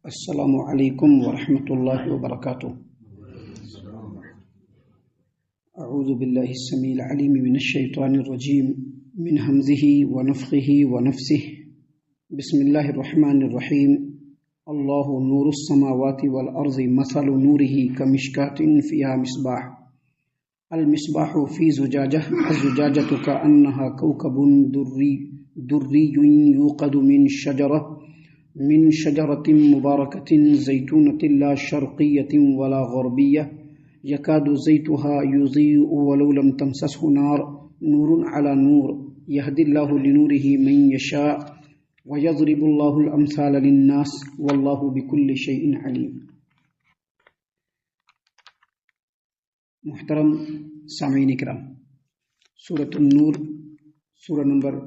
السلام علیکم ورحمۃ اللہ وبرکاتہ۔ اعوذ باللہ السمیع العلیم من الشیطان الرجیم من ہمزہ ونفخہ ونفثہ۔ بسم اللہ الرحمن الرحیم۔ اللہ نور السماوات والارض مثل نورہ کمشکاۃ فیہا مصباح المصباح فی زجاجہ الزجاجۃ کأنہا کوکب دری یوقد من شجرة مباركة زيتونة لا شرقية ولا غربية يكاد زيتها يضيء ولو لم تمسسه نار نور على نور يهدي الله لنوره من يشاء ويضرب الله الأمثال للناس والله بكل شيء عليم۔ محترم سامعین کرام، سورۃ النور سورہ نمبر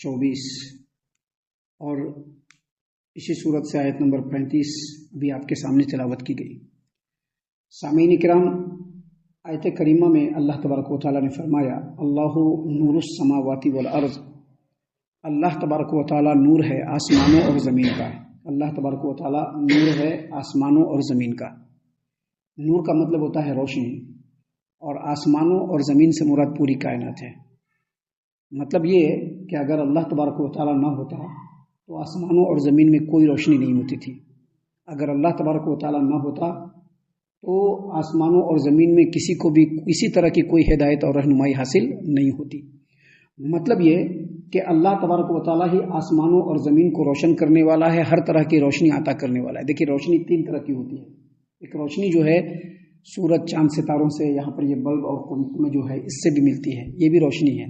24 اور اسی صورت سے آیت نمبر 35 بھی آپ کے سامنے تلاوت کی گئی۔ سامعین کرام، آیت کریمہ میں اللہ تبارک و تعالیٰ نے فرمایا اللہ نور السماوات والارض، اللہ تبارک و تعالیٰ نور ہے آسمانوں اور زمین کا۔ اللہ تبارک و تعالیٰ نور ہے آسمانوں اور زمین کا۔ نور کا مطلب ہوتا ہے روشنی، اور آسمانوں اور زمین سے مراد پوری کائنات ہے۔ مطلب یہ ہے کہ اگر اللہ تبارک و تعالیٰ نہ ہوتا تو آسمانوں اور زمین میں کوئی روشنی نہیں ہوتی تھی۔ اگر اللہ تبارک و تعالیٰ نہ ہوتا تو آسمانوں اور زمین میں کسی کو بھی کسی طرح کی کوئی ہدایت اور رہنمائی حاصل نہیں ہوتی۔ مطلب یہ کہ اللہ تبارک و تعالیٰ ہی آسمانوں اور زمین کو روشن کرنے والا ہے، ہر طرح کی روشنی عطا کرنے والا ہے۔ دیکھیے، روشنی 3 طرح کی ہوتی ہے۔ ایک روشنی جو ہے سورج چاند ستاروں سے، یہاں پر یہ بلب اور میں جو ہے اس سے بھی ملتی ہے، یہ بھی روشنی ہے۔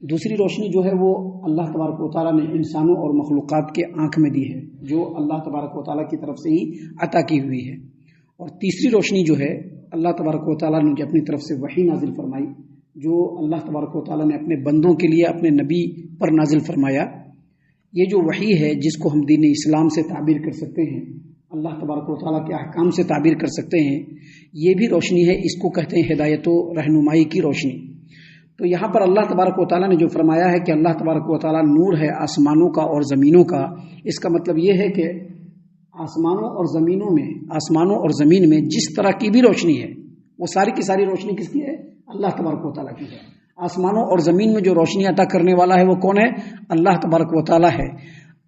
دوسری روشنی جو ہے وہ اللہ تبارک و تعالیٰ نے انسانوں اور مخلوقات کے آنکھ میں دی ہے، جو اللہ تبارک و تعالیٰ کی طرف سے ہی عطا کی ہوئی ہے۔ اور تیسری روشنی جو ہے اللہ تبارک و تعالیٰ نے اپنی طرف سے وحی نازل فرمائی، جو اللہ تبارک و تعالیٰ نے اپنے بندوں کے لیے اپنے نبی پر نازل فرمایا۔ یہ جو وحی ہے جس کو ہم دین اسلام سے تعبیر کر سکتے ہیں، اللہ تبارک و تعالیٰ کے احکام سے تعبیر کر سکتے ہیں، یہ بھی روشنی ہے۔ اس کو کہتے ہیں ہدایت و رہنمائی کی روشنی۔ تو یہاں پر اللہ تبارک و تعالیٰ نے جو فرمایا ہے کہ اللہ تبارک و تعالیٰ نور ہے آسمانوں کا اور زمینوں کا، اس کا مطلب یہ ہے کہ آسمانوں اور زمین میں جس طرح کی بھی روشنی ہے، وہ ساری کی ساری روشنی کس کی ہے؟ اللہ تبارک و تعالیٰ کی ہے۔ آسمانوں اور زمین میں جو روشنی عطا کرنے والا ہے وہ کون ہے؟ اللہ تبارک و تعالیٰ ہے۔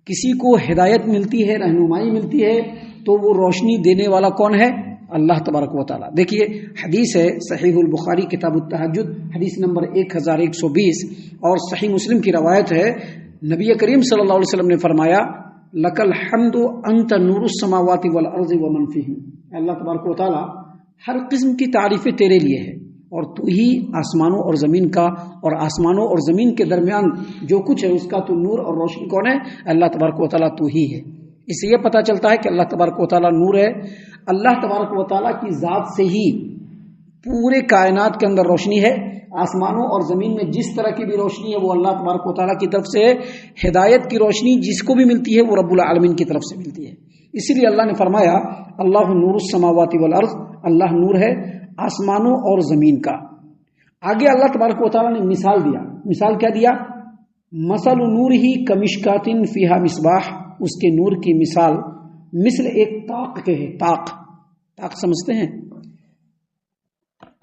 کسی کو ہدایت ملتی ہے، رہنمائی ملتی ہے، تو وہ روشنی دینے والا کون ہے؟ اللہ تبارک و تعالیٰ۔ دیکھیے، حدیث ہے صحیح البخاری کتاب التہجد حدیث نمبر 1120، اور صحیح مسلم کی روایت ہے، نبی کریم صلی اللہ علیہ وسلم نے فرمایا لک الحمد انت نور السماوات والارض ومن فیہم۔ اللہ تبارک و تعالیٰ ہر قسم کی تعریفیں تیرے لیے ہے، اور تو ہی آسمانوں اور زمین کا، اور آسمانوں اور زمین کے درمیان جو کچھ ہے اس کا تو نور اور روشنی کون ہے؟ اللہ تبارک و تعالیٰ تو ہی ہے۔ اس سے یہ پتہ چلتا ہے کہ اللہ تبارک و تعالیٰ نور ہے۔ اللہ تبارک و تعالیٰ کی ذات سے ہی پورے کائنات کے اندر روشنی ہے۔ آسمانوں اور زمین میں جس طرح کی بھی روشنی ہے وہ اللہ تبارک و تعالیٰ کی طرف سے ہے۔ ہدایت کی روشنی جس کو بھی ملتی ہے وہ رب العالمین کی طرف سے ملتی ہے۔ اسی لیے اللہ نے فرمایا اللہ نور السماوات والارض، اللہ نور ہے آسمانوں اور زمین کا۔ آگے اللہ تبارک و تعالیٰ نے مثال دیا۔ مثال کیا دیا؟ مثل نورہ کمشکاۃ فیہا مصباح، اس کے نور کی مثال مثل ایک طاق کے ہے۔ طاق سمجھتے ہیں؟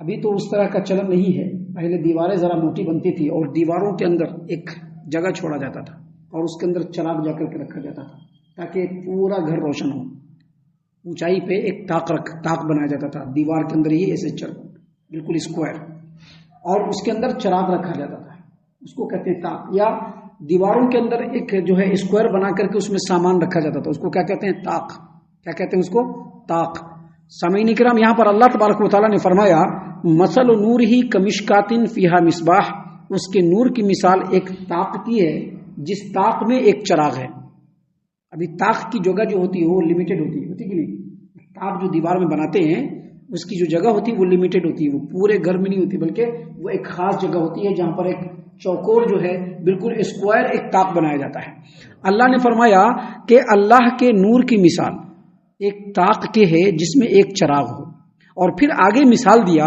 ابھی تو اس طرح کا چلن نہیں ہے، پہلے دیواریں ذرا موٹی بنتی تھی اور دیواروں کے اندر ایک جگہ چھوڑا جاتا تھا اور اس کے اندر چراغ جا کر کے رکھا جاتا تھا تاکہ پورا گھر روشن ہو۔ اونچائی پہ ایک طاق بنایا جاتا تھا دیوار کے اندر ہی، ایسے بالکل اسکوائر، اور اس کے اندر چراغ رکھا جاتا تھا، اس کو کہتے ہیں طاق۔ یا دیواروں کے اندر ایک جو ہے اسکوائر بنا کر کے اس میں سامان رکھا جاتا تھا، اس کو کیا کہتے ہیں؟ طاق۔ کیا کہتے ہیں اس کو؟ طاق۔ سامعین کرام، یہاں پر اللہ تبارک و تعالیٰ نے فرمایا مثل نورہ کمشکاۃ فیہا مصباح، اس کے نور کی مثال ایک طاق کی ہے جس طاق میں ایک چراغ ہے۔ ابھی طاق کی جگہ جو ہوتی ہے وہ لمیٹڈ ہوتی ہے کہ نہیں؟ طاق جو دیوار میں بناتے ہیں اس کی جو جگہ ہوتی ہے وہ لمیٹڈ ہوتی ہے، وہ پورے گھر میں نہیں ہوتی، بلکہ وہ ایک خاص جگہ ہوتی ہے جہاں پر ایک چوکور جو ہے بالکل اسکوائر ایک طاق بنایا جاتا ہے۔ اللہ نے فرمایا کہ اللہ کے نور کی مثال ایک طاق کے ہے جس میں ایک چراغ ہو، اور پھر آگے مثال دیا،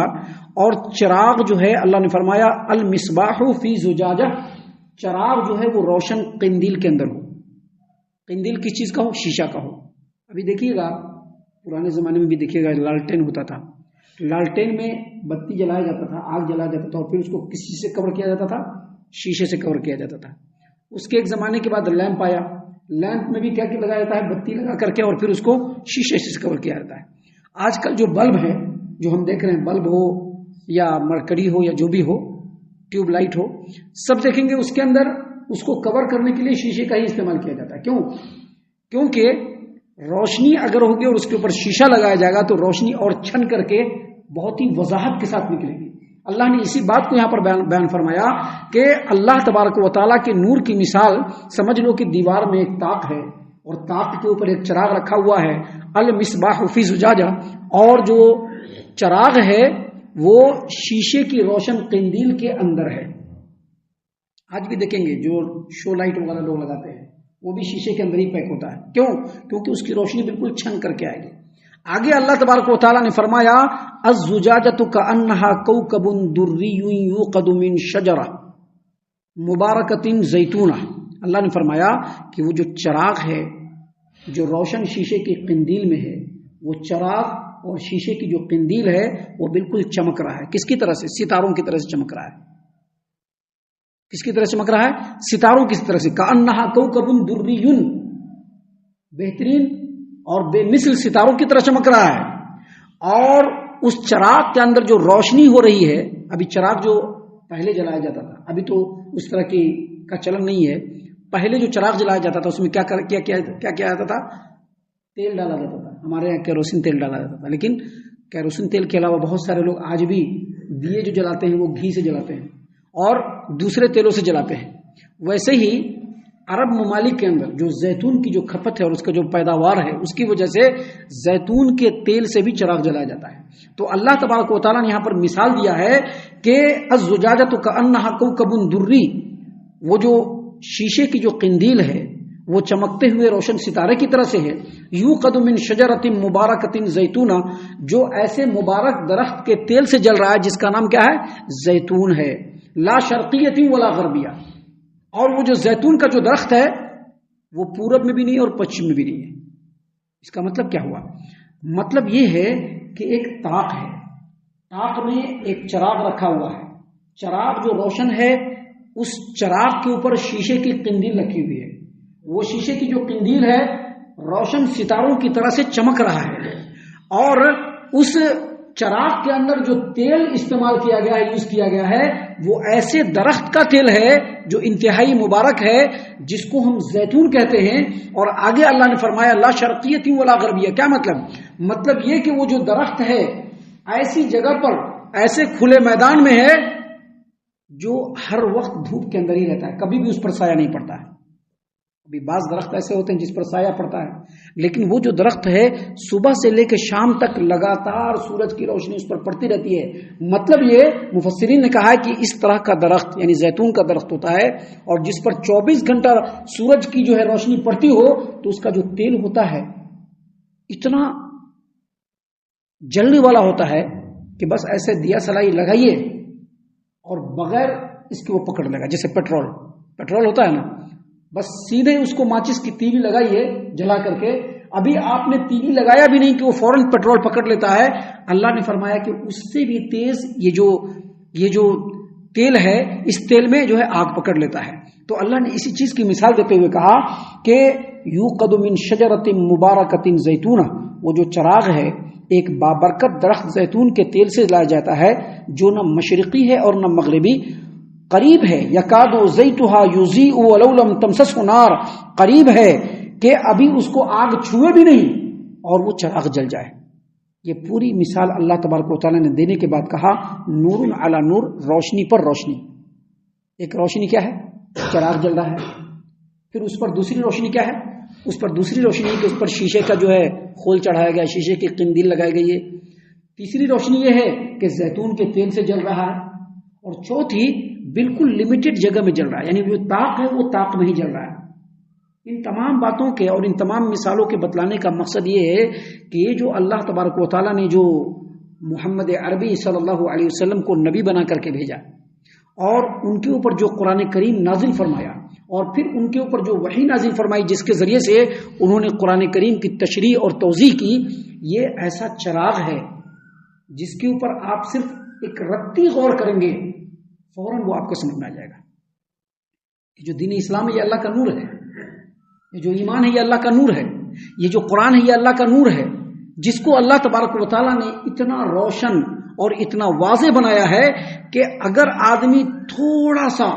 اور چراغ جو ہے اللہ نے فرمایا المصباح فی زجاجہ، چراغ جو ہے وہ روشن قندیل کے اندر ہو۔ قندیل کس چیز کا ہو؟ شیشہ کا ہو. ابھی دیکھیے گا پرانے زمانے میں بھی دیکھیے گا لالٹین ہوتا تھا. لالٹین میں بتی جلایا جاتا تھا، آگ جلایا جاتا تھا اور پھر اس کو کس چیز سے کور کیا جاتا تھا؟ شیشے سے کور کیا جاتا تھا. اس کے ایک زمانے کے بعد لیمپ آیا. لیمپ میں بھی کیا لگایا جاتا ہے؟ بتی لگا کر کے اور پھر اس کو شیشے سے کور کیا جاتا ہے. آج کل جو بلب ہے جو ہم دیکھ رہے ہیں، بلب ہو یا مرکڑی ہو یا جو بھی ہو، ٹیوب لائٹ ہو، سب دیکھیں گے اس کے اندر اس کو کور کرنے کے لیے شیشے کا ہی استعمال کیا جاتا ہے. کیوں؟ کیونکہ روشنی اگر ہوگی اور اس کے اوپر شیشہ لگایا جائے گا تو روشنی اور چھن کر کے بہت ہی وضاحت کے ساتھ نکلے گی. اللہ نے اسی بات کو یہاں پر بیان فرمایا کہ اللہ تبارک و تعالیٰ کے نور کی مثال سمجھ لو کہ دیوار میں ایک طاق ہے اور طاق کے اوپر ایک چراغ رکھا ہوا ہے. المصباح فی زجاجہ، اور جو چراغ ہے وہ شیشے کی روشن قندیل کے اندر ہے. آج بھی دیکھیں گے جو شو لائٹ وغیرہ لوگ لگاتے ہیں وہ بھی شیشے کے اندر ہی پیک ہوتا ہے. کیوں؟ کیونکہ اس کی روشنی بالکل چھن کر کے آئے گی. آگے اللہ تبارک و تعالیٰ نے فرمایا الزجاجۃ کأنها کوکب دری یوقد من شجرہ مبارکۃ زیتونہ. اللہ نے فرمایا کہ وہ جو چراغ ہے جو روشن شیشے کی قندیل میں ہے، وہ چراغ اور شیشے کی جو قندیل ہے وہ بالکل چمک رہا ہے. کس کی طرح سے؟ ستاروں کی طرح سے چمک رہا ہے. کس کی طرح چمک رہا ہے؟ ستاروں کی طرح سے. کأنها کوکب دری، بہترین اور بے مثل ستاروں کی طرح چمک رہا ہے. اور اس چراغ کے اندر جو روشنی ہو رہی ہے، ابھی چراغ جو پہلے جلایا جاتا تھا، ابھی تو اس طرح کی کا چلن نہیں ہے. پہلے جو چراغ جلایا جاتا تھا اس میں کیا کیا جاتا تھا؟ تیل ڈالا جاتا تھا. ہمارے یہاں کیروسین تیل ڈالا جاتا تھا، لیکن کیروسین تیل کے علاوہ بہت سارے لوگ آج بھی دیے جو جلاتے ہیں وہ گھی سے جلاتے ہیں اور دوسرے تیلوں سے جلاتے ہیں. ویسے ہی عرب ممالک کے اندر جو زیتون کی جو کھپت ہے اور اس کا جو پیداوار ہے، اس کی وجہ سے زیتون کے تیل سے بھی چراغ جلایا جاتا ہے. تو اللہ تبارک و تعالیٰ نے یہاں پر مثال دیا ہے کہ الزجاجۃ کأنها کوکب دری، وہ جو شیشے کی جو قندیل ہے وہ چمکتے ہوئے روشن ستارے کی طرح سے ہے. یوقد من شجرۃ مبارکۃ زیتونہ، جو ایسے مبارک درخت کے تیل سے جل رہا ہے جس کا نام کیا ہے؟ زیتون ہے. لا شرقیۃ ولا غربیہ. اور وہ جو زیتون کا جو درخت ہے وہ پورب میں بھی نہیں اور پچھم میں بھی نہیں ہے. اس کا مطلب کیا ہوا؟ مطلب یہ ہے کہ ایک طاق ہے، طاق میں ایک چراغ رکھا ہوا ہے. چراغ جو روشن ہے اس چراغ کے اوپر شیشے کی قندیل رکھی ہوئی ہے. وہ شیشے کی جو قندیل ہے روشن ستاروں کی طرح سے چمک رہا ہے. اور اس چراغ کے اندر جو تیل استعمال کیا گیا ہے، یوز کیا گیا ہے، وہ ایسے درخت کا تیل ہے جو انتہائی مبارک ہے، جس کو ہم زیتون کہتے ہیں. اور آگے اللہ نے فرمایا لا شرقیۃ ولا غربیہ. کیا مطلب یہ کہ وہ جو درخت ہے ایسی جگہ پر، ایسے کھلے میدان میں ہے جو ہر وقت دھوپ کے اندر ہی رہتا ہے، کبھی بھی اس پر سایہ نہیں پڑتا ہے. ابھی بعض درخت ایسے ہوتے ہیں جس پر سایہ پڑتا ہے، لیکن وہ جو درخت ہے صبح سے لے کے شام تک لگاتار سورج کی روشنی اس پر پڑتی رہتی ہے. مطلب یہ مفسرین نے کہا ہے کہ اس طرح کا درخت یعنی زیتون کا درخت ہوتا ہے اور جس پر 24 گھنٹہ سورج کی جو ہے روشنی پڑتی ہو تو اس کا جو تیل ہوتا ہے اتنا جلنے والا ہوتا ہے کہ بس ایسے دیا سلائی لگائیے اور بغیر اس کے وہ پکڑ لے گا. جیسے پیٹرول ہوتا ہے نا، بس سیدھے اس کو ماچس کی تیلی لگائیے جلا کر کے، ابھی آپ نے تیلی لگایا بھی نہیں کہ وہ فوراً پیٹرول پکڑ لیتا ہے. اللہ نے فرمایا کہ اس سے بھی تیز یہ جو تیل ہے، اس تیل میں جو ہے آگ پکڑ لیتا ہے. تو اللہ نے اسی چیز کی مثال دیتے ہوئے کہا کہ یوقد من شجرۃ مبارکۃ زیتونہ، وہ جو چراغ ہے ایک بابرکت درخت زیتون کے تیل سے لایا جاتا ہے جو نہ مشرقی ہے اور نہ مغربی، قریب ہے. یکاد زیتھا یضیء ولو لم تمسسہ نار، قریب ہے کہ ابھی اس کو آگ چھوئے بھی نہیں اور وہ چراغ جل جائے. یہ پوری مثال اللہ تبارک و تعالیٰ نے دینے کے بعد کہا نور علی نور، روشنی پر روشنی. ایک روشنی کیا ہے؟ چراغ جل رہا ہے. پھر اس پر دوسری روشنی کیا ہے؟ اس پر دوسری روشنی ہے کہ اس پر شیشے کا جو ہے خول چڑھایا گیا، شیشے کی قندیل لگائی گئی ہے. تیسری روشنی یہ ہے کہ زیتون کے تیل سے جل رہا ہے. اور چوتھی بالکل لمیٹڈ جگہ میں جل رہا ہے، یعنی جو طاق ہے وہ طاق میں ہی جل رہا ہے. ان تمام باتوں کے اور ان تمام مثالوں کے بتلانے کا مقصد یہ ہے کہ یہ جو اللہ تبارک و تعالیٰ نے جو محمد عربی صلی اللہ علیہ وسلم کو نبی بنا کر کے بھیجا اور ان کے اوپر جو قرآن کریم نازل فرمایا اور پھر ان کے اوپر جو وحی نازل فرمائی جس کے ذریعے سے انہوں نے قرآن کریم کی تشریح اور توضیح کی، یہ ایسا چراغ ہے جس کے اوپر آپ صرف ایک رتی غور کریں گے فوراً وہ آپ کو سمجھ میں آ جائے گا کہ جو دین اسلام ہے یہ اللہ کا نور ہے، یہ جو ایمان ہے یہ اللہ کا نور ہے، یہ جو قرآن ہے یہ اللہ کا نور ہے، جس کو اللہ تبارک و تعالیٰ نے اتنا روشن اور اتنا واضح بنایا ہے کہ اگر آدمی تھوڑا سا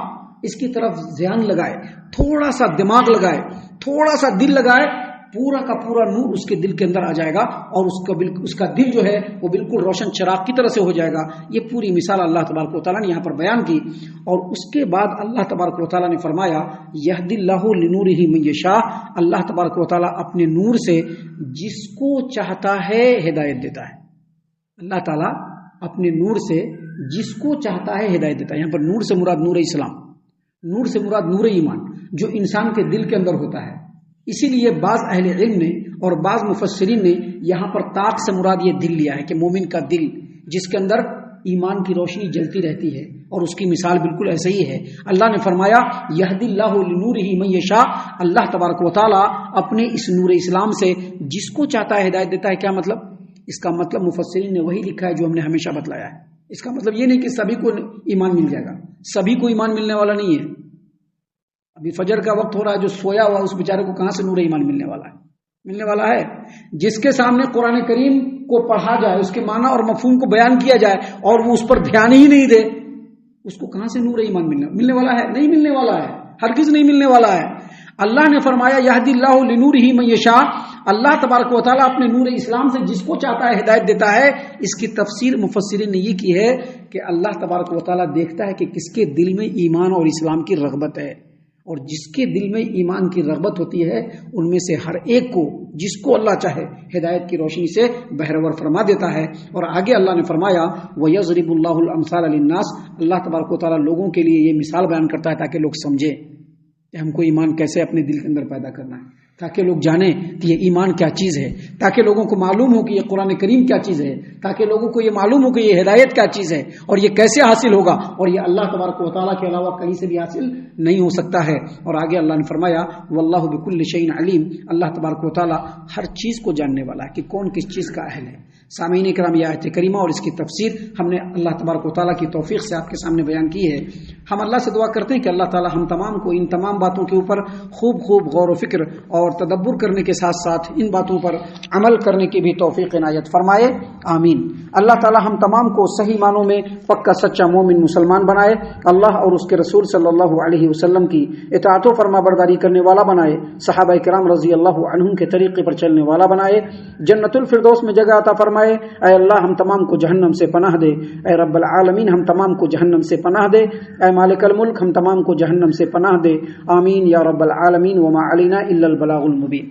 اس کی طرف ذہن لگائے، تھوڑا سا دماغ لگائے، تھوڑا سا دل لگائے، پورا کا پورا نور اس کے دل کے اندر آ جائے گا اور اس کا دل جو ہے وہ بالکل روشن چراغ کی طرح سے ہو جائے گا۔ یہ پوری مثال اللہ تبارک و تعالیٰ نے یہاں پر بیان کی، اور اس کے بعد اللہ تبارک و تعالیٰ نے فرمایا یہد اللہ لنورہ من یشاء، اللہ تبارک و تعالیٰ اپنے نور سے جس کو چاہتا ہے ہدایت دیتا ہے۔ اللہ تعالیٰ اپنے نور سے جس کو چاہتا ہے ہدایت دیتا ہے۔ یہاں پر نور سے مراد نور اسلام، نور سے مراد نور ایمان جو انسان کے دل کے اندر ہوتا ہے۔ اسی لیے بعض اہل علم نے اور بعض مفسرین نے یہاں پر طاق سے مراد یہ دل لیا ہے کہ مومن کا دل جس کے اندر ایمان کی روشنی جلتی رہتی ہے، اور اس کی مثال بالکل ایسے ہی ہے۔ اللہ نے فرمایا یہدی اللہ لنورہ من یشاء، اللہ تبارک و تعالیٰ اپنے اس نور اسلام سے جس کو چاہتا ہے ہدایت دیتا ہے۔ کیا مطلب؟ اس کا مطلب مفسرین نے وہی لکھا ہے جو ہم نے ہمیشہ بتلایا ہے۔ اس کا مطلب یہ نہیں کہ سبھی کو ایمان مل جائے گا، سبھی کو ایمان ملنے والا نہیں ہے۔ ابھی فجر کا وقت ہو رہا ہے، جو سویا ہوا اس بیچارے کو کہاں سے نور ایمان ملنے والا ہے؟ ملنے والا ہے جس کے سامنے قرآن کریم کو پڑھا جائے، اس کے معنی اور مفہوم کو بیان کیا جائے اور وہ اس پر دھیان ہی نہیں دے، اس کو کہاں سے نور ایمان ملنے والا ہے؟ نہیں ملنے والا ہے، ہرگز نہیں ملنے والا ہے۔ اللہ نے فرمایا یہدی اللہ لنورہ من یشاء، اللہ تبارک و تعالیٰ اپنے نور اسلام سے جس کو چاہتا ہے ہدایت دیتا ہے۔ اس کی تفسیر مفسرین نے یہ کی ہے کہ اللہ تبارک و تعالیٰ دیکھتا ہے کہ کس کے دل میں ایمان اور اسلام کی رغبت ہے، اور جس کے دل میں ایمان کی رغبت ہوتی ہے ان میں سے ہر ایک کو جس کو اللہ چاہے ہدایت کی روشنی سے بہرور فرما دیتا ہے۔ اور آگے اللہ نے فرمایا وَيَضْرِبُ اللَّهُ الْأَمْثَالَ لِلنَّاسِ، اللہ تبارک و تعالیٰ لوگوں کے لیے یہ مثال بیان کرتا ہے تاکہ لوگ سمجھیں کہ ہم کو ایمان کیسے اپنے دل کے اندر پیدا کرنا ہے، تاکہ لوگ جانیں کہ یہ ایمان کیا چیز ہے، تاکہ لوگوں کو معلوم ہو کہ یہ قرآن کریم کیا چیز ہے، تاکہ لوگوں کو یہ معلوم ہو کہ یہ ہدایت کیا چیز ہے اور یہ کیسے حاصل ہوگا، اور یہ اللہ تبارک و تعالیٰ کے علاوہ کہیں سے بھی حاصل نہیں ہو سکتا ہے۔ اور آگے اللہ نے فرمایا واللہ بکل شیء علیم، اللہ تبارک و تعالیٰ ہر چیز کو جاننے والا ہے کہ کون کس چیز کا اہل ہے۔ سامعین کرام، یہ آیت کریمہ اور اس کی تفسیر ہم نے اللہ تبارک و تعالیٰ کی توفیق سے آپ کے سامنے بیان کی ہے۔ ہم اللہ سے دعا کرتے ہیں کہ اللہ تعالیٰ ہم تمام کو ان تمام باتوں کے اوپر خوب غور و فکر اور تدبر کرنے کے ساتھ ساتھ ان باتوں پر عمل کرنے کی بھی توفیق عنایت فرمائے، آمین۔ اللہ تعالیٰ ہم تمام کو صحیح معنوں میں پکا سچا مومن مسلمان بنائے، اللہ اور اس کے رسول صلی اللہ علیہ وسلم کی اطاعت و فرما برداری کرنے والا بنائے، صحابہ کرام رضی اللہ عنہم کے طریقے پر چلنے والا بنائے، جنت الفردوس میں جگہ عطا فرمائے۔ اے اللہ ہم تمام کو جہنم سے پناہ دے، اے رب العالمین ہم تمام کو جہنم سے پناہ دے، اے مالک الملک ہم تمام کو جہنم سے پناہ دے، آمین یا رب العالمین۔ وما علینا الا البلاغ المبین۔